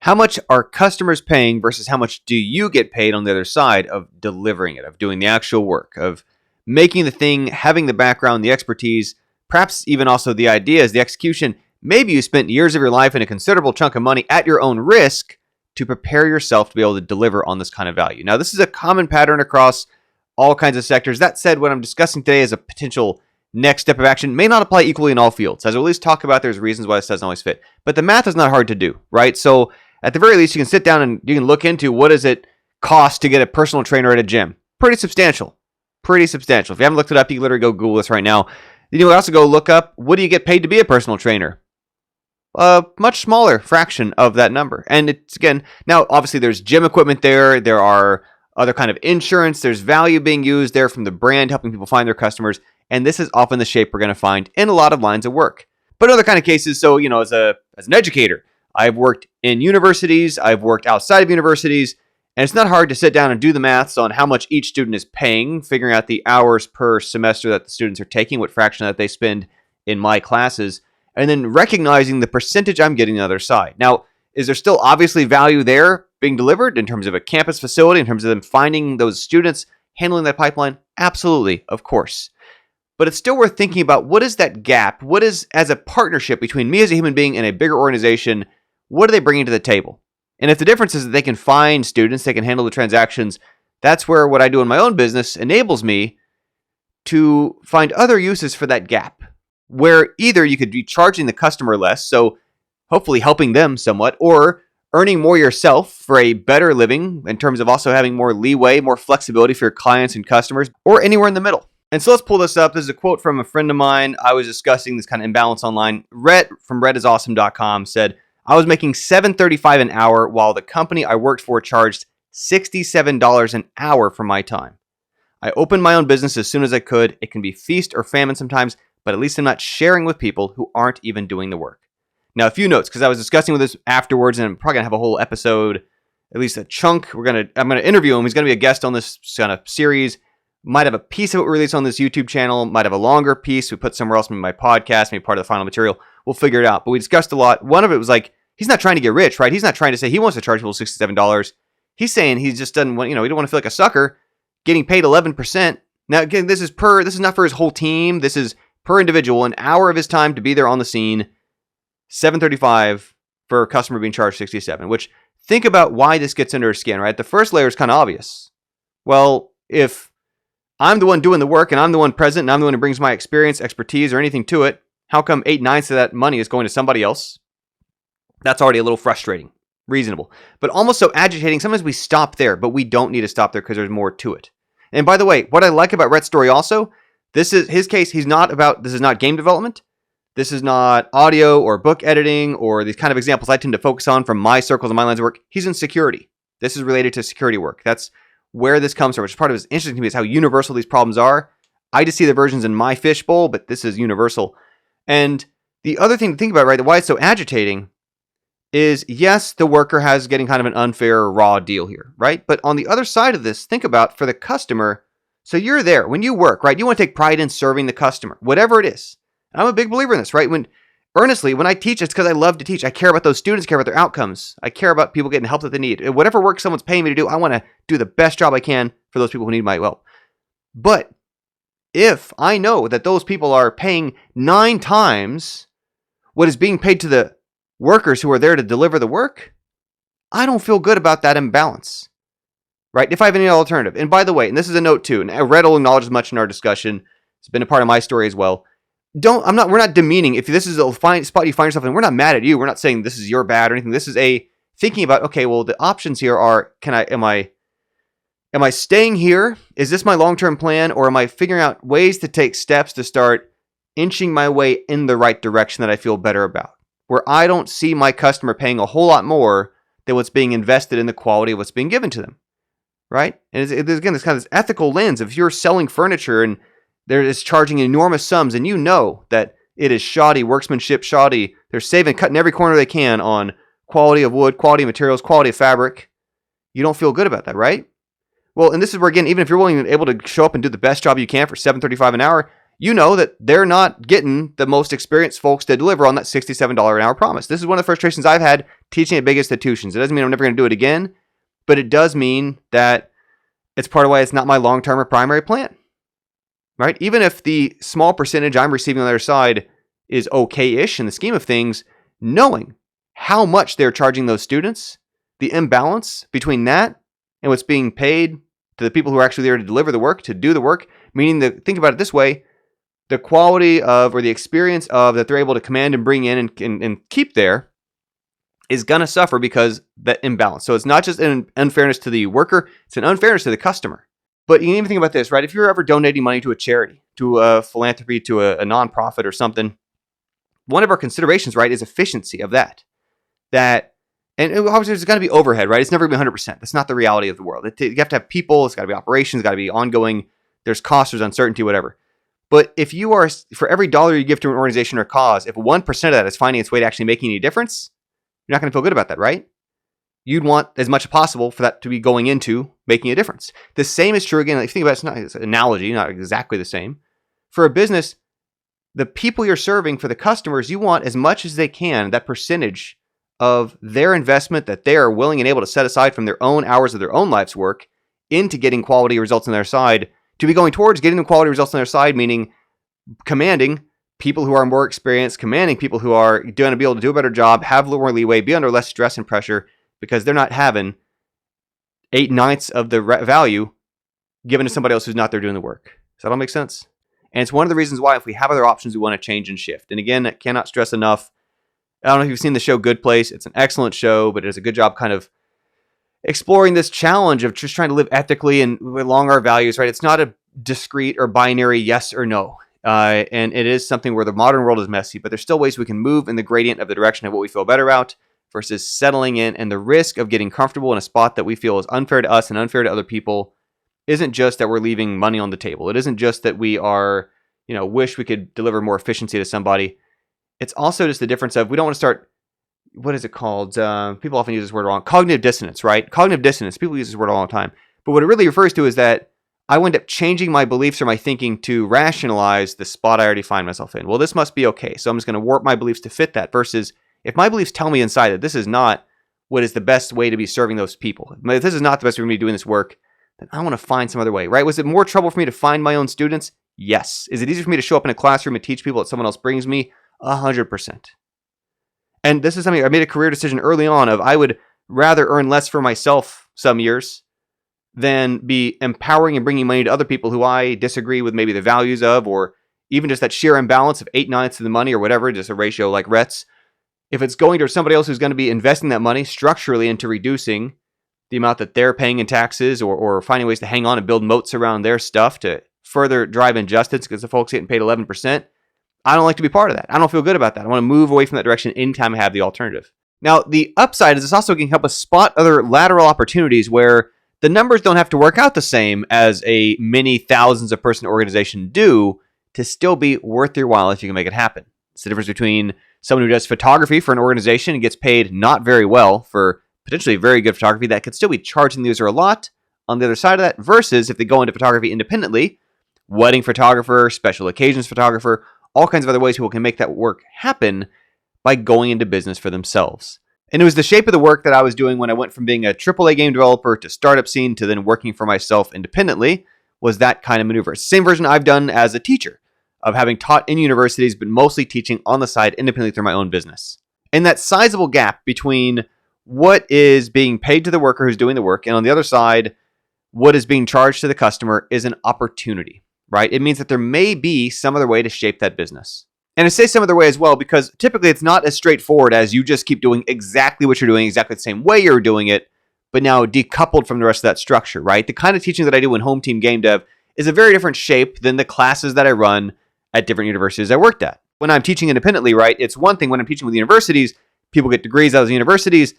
How much are customers paying versus how much do you get paid on the other side of delivering it, of doing the actual work, of making the thing, having the background, the expertise, perhaps even also the ideas, the execution. Maybe you spent years of your life and a considerable chunk of money at your own risk to prepare yourself to be able to deliver on this kind of value. Now, this is a common pattern across all kinds of sectors. That said, what I'm discussing today as a potential next step of action may not apply equally in all fields. As we'll at least talk about, there's reasons why this doesn't always fit. But the math is not hard to do, right? So at the very least, you can sit down and you can look into what does it cost to get a personal trainer at a gym. Pretty substantial. If you haven't looked it up, you can literally go Google this right now. You can also go look up, what do you get paid to be a personal trainer? A much smaller fraction of that number. And it's, again, now obviously there's gym equipment there. There are other kind of insurance. There's value being used there from the brand, helping people find their customers. And this is often the shape we're going to find in a lot of lines of work. But other kind of cases, so, as an educator, I've worked in universities, I've worked outside of universities, and it's not hard to sit down and do the maths on how much each student is paying, figuring out the hours per semester that the students are taking, what fraction that they spend in my classes, and then recognizing the percentage I'm getting on the other side. Now, is there still obviously value there being delivered in terms of a campus facility, in terms of them finding those students, handling that pipeline? Absolutely, of course. But it's still worth thinking about, what is that gap? What is, as a partnership between me as a human being and a bigger organization, what are they bringing to the table? And if the difference is that they can find students, they can handle the transactions, that's where what I do in my own business enables me to find other uses for that gap, where either you could be charging the customer less, so hopefully helping them somewhat, or earning more yourself for a better living in terms of also having more leeway, more flexibility for your clients and customers, or anywhere in the middle. And so let's pull this up. This is a quote from a friend of mine. I was discussing this kind of imbalance online. Rhett from rhetisawesome.com said, I was making $7.35 an hour while the company I worked for charged $67 an hour for my time. I opened my own business as soon as I could. It can be feast or famine sometimes, but at least I'm not sharing with people who aren't even doing the work. Now, a few notes, because I was discussing with this afterwards, and I'm probably going to have a whole episode, at least a chunk. I'm going to interview him. He's going to be a guest on this kind of series. Might have a piece of it released on this YouTube channel. Might have a longer piece we put somewhere else in my podcast, maybe part of the final material. We'll figure it out. But we discussed a lot. One of it was like, he's not trying to get rich, right? He's not trying to say he wants to charge people $67. He's saying he just doesn't want, he don't want to feel like a sucker getting paid 11%. Now, again, this is not for his whole team. This is per individual, an hour of his time to be there on the scene, $7.35 for a customer being charged $67, which, think about why this gets under his skin, right? The first layer is kind of obvious. Well, if I'm the one doing the work and I'm the one present and I'm the one who brings my experience, expertise, or anything to it, how come 8/9 of that money is going to somebody else? That's already a little frustrating. Reasonable. But almost so agitating. Sometimes we stop there, but we don't need to stop there because there's more to it. And by the way, what I like about Rhett's story also, this is his case. This is not game development. This is not audio or book editing or these kind of examples I tend to focus on from my circles and my lines of work. He's in security. This is related to security work. That's where this comes from, which is part of what's interesting to me is how universal these problems are. I just see the versions in my fishbowl, but this is universal. And the other thing to think about, right, why it's so agitating is, yes, the worker has getting kind of an unfair raw deal here, right? But on the other side of this, think about for the customer. So you're there when you work, right? You want to take pride in serving the customer, whatever it is. And I'm a big believer in this, right? When I teach, it's because I love to teach. I care about those students, care about their outcomes. I care about people getting help that they need. Whatever work someone's paying me to do, I want to do the best job I can for those people who need my help. But if I know that those people are paying 9 times what is being paid to the workers who are there to deliver the work, I don't feel good about that imbalance, right? If I have any alternative. And by the way, and this is a note too, and Rhett will acknowledge as much in our discussion. It's been a part of my story as well. We're not demeaning. If this is a fine spot you find yourself in, we're not mad at you. We're not saying this is your bad or anything. This is a thinking about, okay, well, the options here are, am I staying here? Is this my long-term plan? Or am I figuring out ways to take steps to start inching my way in the right direction that I feel better about, where I don't see my customer paying a whole lot more than what's being invested in the quality of what's being given to them, right? And there's again, this kind of this ethical lens of, if you're selling furniture and they're just charging enormous sums, and you know that it is shoddy workmanship, they're cutting every corner they can on quality of wood, quality of materials, quality of fabric. You don't feel good about that, right? Well, and this is where, again, even if you're willing and able to show up and do the best job you can for $7.35 an hour, you know that they're not getting the most experienced folks to deliver on that $67 an hour promise. This is one of the frustrations I've had teaching at big institutions. It doesn't mean I'm never going to do it again, but it does mean that it's part of why it's not my long-term or primary plan, right? Even if the small percentage I'm receiving on the other side is okay-ish in the scheme of things, knowing how much they're charging those students, the imbalance between that and what's being paid to the people who are actually there to deliver the work, to do the work, meaning that, think about it this way, the quality of or the experience of that they're able to command and bring in and keep there is going to suffer because that imbalance. So it's not just an unfairness to the worker, it's an unfairness to the customer. But you can even think about this, right? If you're ever donating money to a charity, to a philanthropy, to a nonprofit or something, one of our considerations, right, is efficiency of that. And obviously there's got to be overhead, right? It's never going to be 100%. That's not the reality of the world. You have to have people, it's got to be operations, it's got to be ongoing, there's cost, there's uncertainty, whatever. But if you are, for every dollar you give to an organization or cause, if 1% of that is finding its way to actually making any difference, you're not going to feel good about that, right? You'd want as much as possible for that to be going into making a difference. The same is true, again, if you think about it's an analogy, not exactly the same. For a business, the people you're serving, for the customers, you want as much as they can, that percentage of their investment that they are willing and able to set aside from their own hours of their own life's work into getting quality results on their side, to be going towards getting the quality results on their side, meaning commanding people who are more experienced, commanding people who are going to be able to do a better job, have a little more leeway, be under less stress and pressure because they're not having 8/9 of the value given to somebody else who's not there doing the work. Does that all make sense? And it's one of the reasons why, if we have other options, we want to change and shift. And again, I cannot stress enough, I don't know if you've seen the show Good Place. It's an excellent show, but it does a good job kind of exploring this challenge of just trying to live ethically and along our values, right? It's not a discrete or binary yes or no. And it is something where the modern world is messy, but there's still ways we can move in the gradient of the direction of what we feel better about versus settling in. And the risk of getting comfortable in a spot that we feel is unfair to us and unfair to other people isn't just that we're leaving money on the table. It isn't just that we are, wish we could deliver more efficiency to somebody. It's also just the difference of, we don't want to start, what is it called? People often use this word wrong. Cognitive dissonance, right? Cognitive dissonance. People use this word all the time. But what it really refers to is that I wind up changing my beliefs or my thinking to rationalize the spot I already find myself in. Well, this must be okay. So I'm just going to warp my beliefs to fit that, versus if my beliefs tell me inside that this is not what is the best way to be serving those people, if this is not the best way for me to be doing this work, then I want to find some other way, right? Was it more trouble for me to find my own students? Yes. Is it easier for me to show up in a classroom and teach people that someone else brings me? 100%. And this is something I made a career decision early on of, I would rather earn less for myself some years than be empowering and bringing money to other people who I disagree with maybe the values of, or even just that sheer imbalance of 8/9 of the money or whatever, just a ratio like Rhett's. If it's going to somebody else who's going to be investing that money structurally into reducing the amount that they're paying in taxes, or finding ways to hang on and build moats around their stuff to further drive injustice because the folks getting paid 11%, I don't like to be part of that. I don't feel good about that. I want to move away from that direction anytime I have the alternative. Now, the upside is this also can help us spot other lateral opportunities where the numbers don't have to work out the same as a many thousands of person organization do to still be worth your while if you can make it happen. It's the difference between someone who does photography for an organization and gets paid not very well for potentially very good photography that could still be charging the user a lot on the other side of that, versus if they go into photography independently, wedding photographer, special occasions photographer, all kinds of other ways people can make that work happen by going into business for themselves. And it was the shape of the work that I was doing when I went from being a AAA game developer to startup scene to then working for myself independently, was that kind of maneuver. It's the same version I've done as a teacher, of having taught in universities, but mostly teaching on the side independently through my own business. And that sizable gap between what is being paid to the worker who's doing the work, and on the other side, what is being charged to the customer, is an opportunity, right? It means that there may be some other way to shape that business. And I say some other way as well, because typically it's not as straightforward as you just keep doing exactly what you're doing, exactly the same way you're doing it, but now decoupled from the rest of that structure, right? The kind of teaching that I do in home team game dev is a very different shape than the classes that I run at different universities I worked at. When I'm teaching independently, right, it's one thing when I'm teaching with universities, people get degrees out of the universities.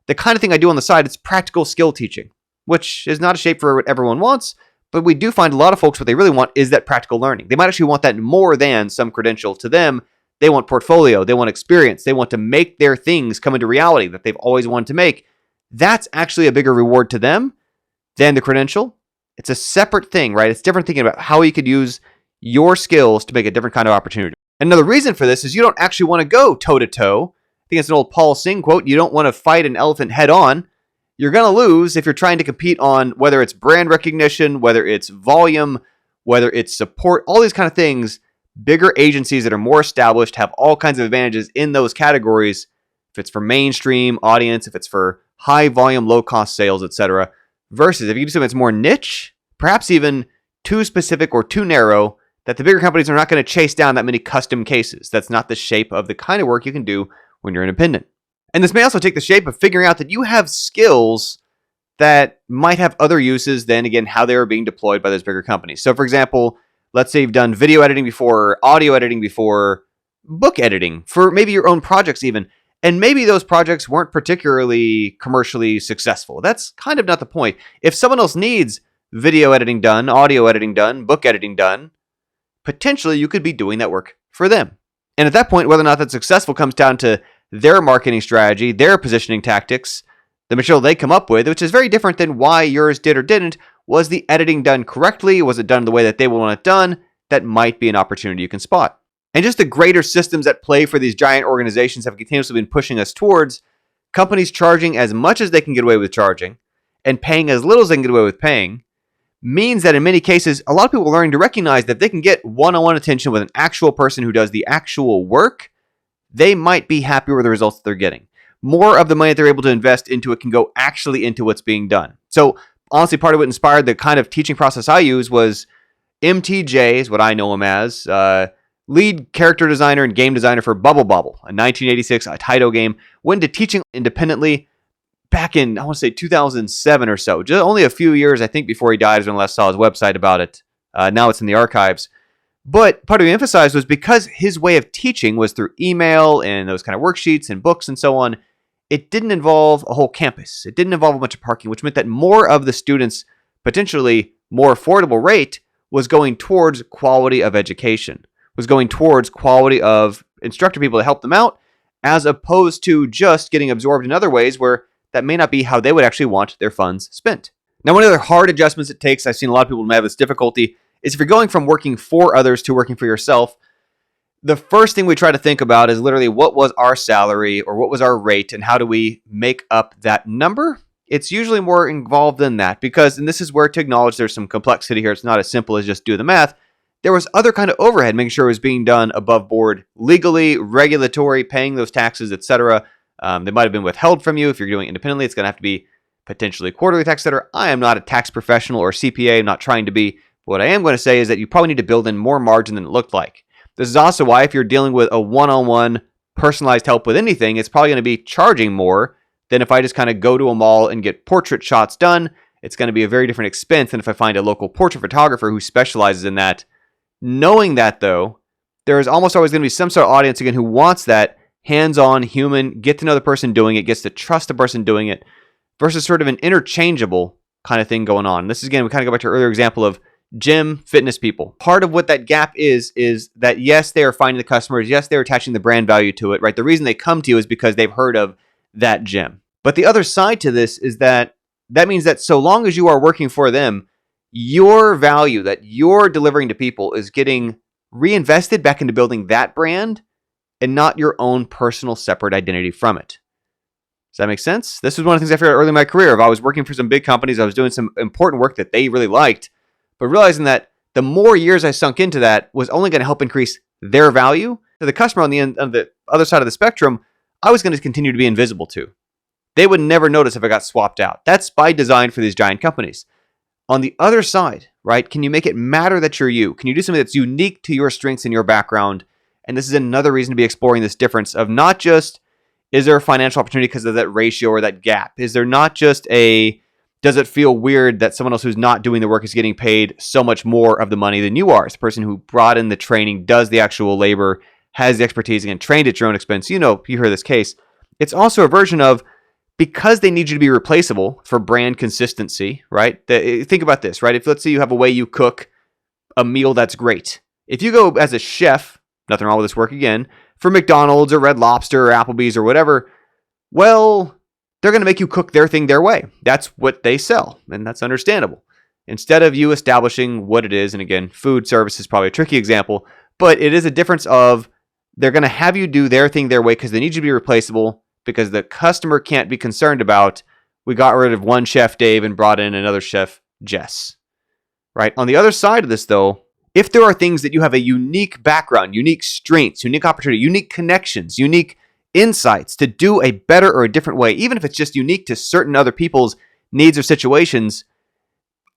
The kind of thing I do on the side, it's practical skill teaching, which is not a shape for what everyone wants, but we do find a lot of folks what they really want is that practical learning. They might actually want that more than some credential to them. They want portfolio, they want experience, they want to make their things come into reality that they've always wanted to make. That's actually a bigger reward to them than the credential. It's a separate thing, right? It's different thinking about how you could use your skills to make a different kind of opportunity. Another reason for this is you don't actually want to go toe-to-toe. I think it's an old Paul Singh quote. You don't want to fight an elephant head-on. You're going to lose if you're trying to compete on whether it's brand recognition, whether it's volume, whether it's support, all these kind of things. Bigger agencies that are more established have all kinds of advantages in those categories. If it's for mainstream audience, if it's for high volume, low cost sales, etc. Versus if you do something that's more niche, perhaps even too specific or too narrow, that the bigger companies are not going to chase down that many custom cases. That's not the shape of the kind of work you can do when you're independent. And this may also take the shape of figuring out that you have skills that might have other uses than, again, how they are being deployed by those bigger companies. So, for example, let's say you've done video editing before, audio editing before, book editing for maybe your own projects even. And maybe those projects weren't particularly commercially successful. That's kind of not the point. If someone else needs video editing done, audio editing done, book editing done, potentially you could be doing that work for them. And at that point, whether or not that's successful comes down to their marketing strategy, their positioning tactics, the material they come up with, which is very different than why yours did or didn't. Was the editing done correctly? Was it done the way that they would want it done? That might be an opportunity you can spot. And just the greater systems at play for these giant organizations have continuously been pushing us towards companies charging as much as they can get away with charging and paying as little as they can get away with paying, means that in many cases, a lot of people are learning to recognize that if they can get one-on-one attention with an actual person who does the actual work, they might be happier with the results that they're getting. More of the money that they're able to invest into it can go actually into what's being done. So honestly, part of what inspired the kind of teaching process I use was MTJ, is what I know him as, lead character designer and game designer for Bubble Bobble, a 1986 Taito game. Went into teaching independently back in, I want to say 2007 or so. Just only a few years, I think, before he died is when I last saw his website about it. Now it's in the archives. But part of what he emphasized was because his way of teaching was through email and those kind of worksheets and books and so on, it didn't involve a whole campus. It didn't involve a bunch of parking, which meant that more of the students' potentially more affordable rate was going towards quality of education, was going towards quality of instructor people to help them out, as opposed to just getting absorbed in other ways where that may not be how they would actually want their funds spent. Now, one of the hard adjustments it takes, I've seen a lot of people have this difficulty, is if you're going from working for others to working for yourself, the first thing we try to think about is literally what was our salary or what was our rate and how do we make up that number? It's usually more involved than that because, and this is where to acknowledge there's some complexity here. It's not as simple as just do the math. There was other kind of overhead, making sure it was being done above board legally, regulatory, paying those taxes, etc. They might have been withheld from you. If you're doing it independently, it's going to have to be potentially quarterly tax, etc. I am not a tax professional or CPA. I'm not trying to be. What I am going to say is that you probably need to build in more margin than it looked like. This is also why if you're dealing with a one-on-one personalized help with anything, it's probably going to be charging more than if I just kind of go to a mall and get portrait shots done. It's going to be a very different expense than if I find a local portrait photographer who specializes in that. Knowing that, though, there is almost always going to be some sort of audience, again, who wants that hands-on, human, get to know the person doing it, gets to trust the person doing it, versus sort of an interchangeable kind of thing going on. This is, again, we kind of go back to our earlier example of gym fitness people. Part of what that gap is that yes, they are finding the customers. Yes, they're attaching the brand value to it, right? The reason they come to you is because they've heard of that gym. But the other side to this is that means that so long as you are working for them, your value that you're delivering to people is getting reinvested back into building that brand and not your own personal separate identity from it. Does that make sense? This was one of the things I figured out early in my career. If I was working for some big companies, I was doing some important work that they really liked, but realizing that the more years I sunk into that was only going to help increase their value to the customer on the end of the other side of the spectrum, I was going to continue to be invisible to. They would never notice if I got swapped out. That's by design for these giant companies. On the other side, right, can you make it matter that you're you? Can you do something that's unique to your strengths and your background? And this is another reason to be exploring this difference of not just, is there a financial opportunity because of that ratio or that gap? Is there not just does it feel weird that someone else who's not doing the work is getting paid so much more of the money than you are? It's the person who brought in the training, does the actual labor, has the expertise, and trained at your own expense. You hear this case. It's also a version of, because they need you to be replaceable for brand consistency, right? Think about this, right? If let's say you have a way you cook a meal that's great. If you go as a chef, nothing wrong with this work again, for McDonald's or Red Lobster or Applebee's or whatever, well, they're going to make you cook their thing their way. That's what they sell, and that's understandable. Instead of you establishing what it is, and again, food service is probably a tricky example, but it is a difference of they're going to have you do their thing their way because they need you to be replaceable, because the customer can't be concerned about, we got rid of one chef Dave and brought in another chef Jess. Right? On the other side of this, though, if there are things that you have a unique background, unique strengths, unique opportunity, unique connections, unique insights to do a better or a different way, even if it's just unique to certain other people's needs or situations,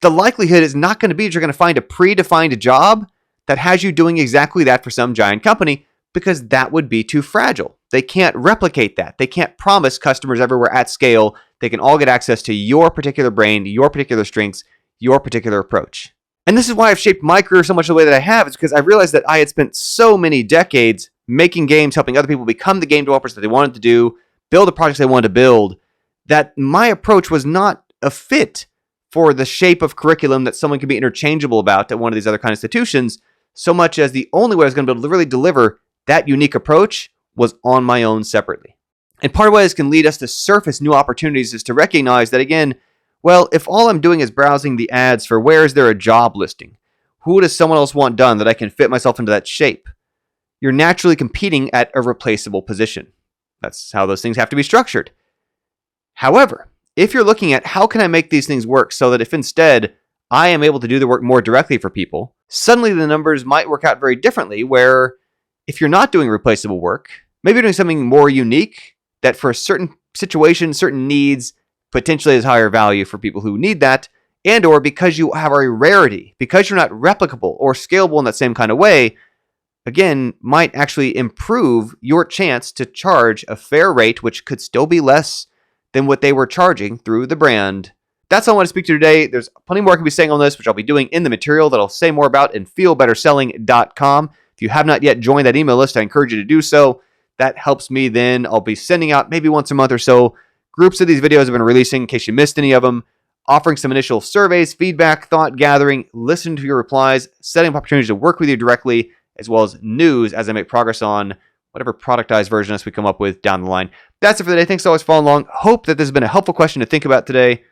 the likelihood is not going to be that you're going to find a predefined job that has you doing exactly that for some giant company, because that would be too fragile. They can't replicate that. They can't promise customers everywhere at scale they can all get access to your particular brain, your particular strengths, your particular approach. And this is why I've shaped my career so much the way that I have. It's because I realized that I had spent so many decades making games, helping other people become the game developers that they wanted to do, build the projects they wanted to build, that my approach was not a fit for the shape of curriculum that someone can be interchangeable about at one of these other kind of institutions, so much as the only way I was going to be able to really deliver that unique approach was on my own separately. And part of why this can lead us to surface new opportunities is to recognize that, again, well, if all I'm doing is browsing the ads for where is there a job listing, who does someone else want done that I can fit myself into that shape, you're naturally competing at a replaceable position. That's how those things have to be structured. However, if you're looking at how can I make these things work so that if instead I am able to do the work more directly for people, suddenly the numbers might work out very differently, where if you're not doing replaceable work, maybe you're doing something more unique that for a certain situation, certain needs, potentially has higher value for people who need that, and or because you have a rarity, because you're not replicable or scalable in that same kind of way, again, might actually improve your chance to charge a fair rate, which could still be less than what they were charging through the brand. That's all I want to speak to today. There's plenty more I can be saying on this, which I'll be doing in the material that I'll say more about in feelbetterselling.com. If you have not yet joined that email list, I encourage you to do so. That helps me then. I'll be sending out maybe once a month or so groups of these videos I've been releasing in case you missed any of them, offering some initial surveys, feedback, thought gathering, listening to your replies, setting up opportunities to work with you directly, as well as news as I make progress on whatever productized version we come up with down the line. That's it for today. Thanks for always following along. Hope that this has been a helpful question to think about today.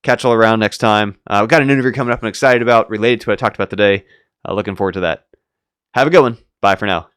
Catch you all around next time. We've got an interview coming up I'm excited about related to what I talked about today. Looking forward to that. Have a good one. Bye for now.